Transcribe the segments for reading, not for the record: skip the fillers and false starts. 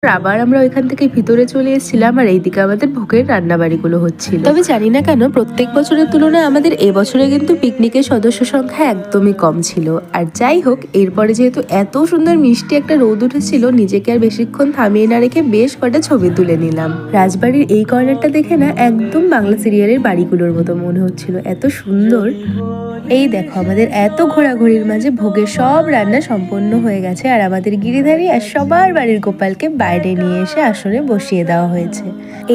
আবার আমরা ওইখান থেকে ভিতরে চলে এসেছিলাম আর এইদিকে আমাদের ভোগের রান্নাবাড়িগুলো হচ্ছিল। তবে জানি না কেন প্রত্যেক বছরের তুলনায় আমাদের এবছরে কিন্তু পিকনিকের সদস্য সংখ্যা একদমই কম ছিল। আর যাই হোক, এরপরে যেহেতু এত সুন্দর মিষ্টি একটা রোদ উঠেছিল, নিজেকে আর বেশিক্ষণ থামিয়ে না রেখে বেশ কটা ছবি তুলে নিলাম। রাজবাড়ির এই কর্নারটা দেখে না একদম বাংলা সিরিয়ালের বাড়িগুলোর মতো মনে হচ্ছিল, এত সুন্দর। এই দেখো, আমাদের এত ঘোরাঘুরির মাঝে ভোগের সব রান্না সম্পন্ন হয়ে গেছে আর আমাদের গিরিধারী আর সবার বাড়ির গোপালকে বাইরে নিয়ে এসে আসনে বসিয়ে দেওয়া হয়েছে।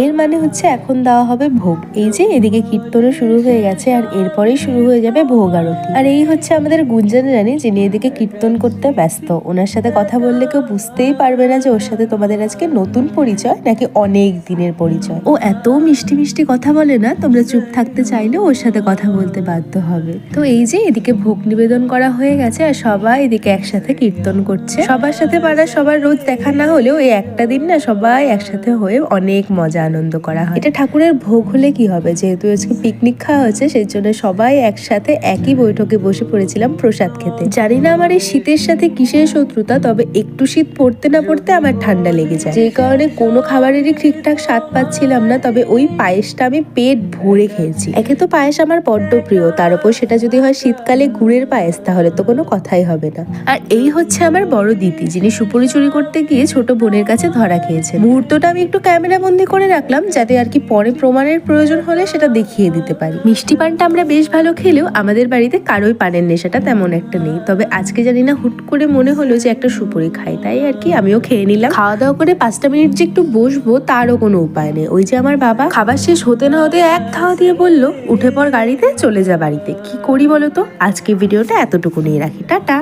এর মানে হচ্ছে এখন দেওয়া হবে ভোগ। এই যে এদিকে কীর্তনও শুরু হয়ে গেছে আর এরপরেই শুরু হয়ে যাবে ভোগ আরতি। আর এই হচ্ছে আমাদের গুঞ্জন রানী, যিনি এদিকে কীর্তন করতে ব্যস্ত। ওনার সাথে কথা বললে কেউ বুঝতেই পারবে না যে ওর সাথে তোমাদের আজকে নতুন পরিচয় নাকি অনেক দিনের পরিচয়। ও এত মিষ্টি মিষ্টি কথা বলে না, তোমরা চুপ থাকতে চাইলেও ওর সাথে কথা বলতে বাধ্য হবে। তো এই যে এদিকে ভোগ নিবেদন করা হয়ে গেছে আর সবাই এদিকে একসাথে কীর্তন করছে। সবার সাথে পাড়া সবার রোজ দেখা না হলেও এই একটা দিন না সবাই একসাথে হয়ে অনেক মজা আনন্দ করা হয়। এটা ঠাকুরের ভোগ হলে কি হবে, যেহেতু আজকে পিকনিক খাওয়া হচ্ছে সেই জন্য সবাই একসাথে একই বৈঠকে বসে পড়েছিলাম প্রসাদ খেতে। জানি না আমার এই শীতের সাথে কিসের শত্রুতা, তবে একটু শীত পড়তে না পড়তে আমার ঠান্ডা লেগে যায়, যে কারণে কোনো খাবারেরই ঠিকঠাক স্বাদ পাচ্ছিলাম না। তবে ওই পায়েসটা আমি পেট ভরে খেয়েছি। একে তো পায়েস আমার বড্ড প্রিয়, তার উপর সেটা যদি হয় শীতকালে গুড়ের পায়েস, তাহলে তো কোনো কথাই হবে না। আর এই হচ্ছে আমার বড় দিদি, যিনি সুপুরি চুরি করতে গিয়ে ছোট বোনের কাছে ধরা খেয়েছে। মুহূর্তটা আমি একটু ক্যামেরা বন্দি করে রাখলাম, যাতে আর কি পরে প্রমাণের প্রয়োজন হলে সেটা দেখিয়ে দিতে পারি। মিষ্টি পানটা আমরা বেশ ভালো খেলেও আমাদের বাড়িতে কারোই পানের নেশাটা তেমন একটা নেই। তবে আজকে জানি না হুট করে মনে হলো যে একটা সুপুরি খাই, তাই আর কি আমিও খেয়ে নিলাম। খাওয়া দাওয়া করে 5টা মিনিট যে একটু বসবো তারও কোনো উপায় নেই। ওই যে আমার বাবা খাবার শেষ হতে না হতে এক ধাওয়া দিয়ে বললো, উঠে পর গাড়িতে, চলে যা বাড়িতে। কি করি বলো তো? আজকে ভিডিওটা এতটুকু নিয়ে রাখি, টাটা।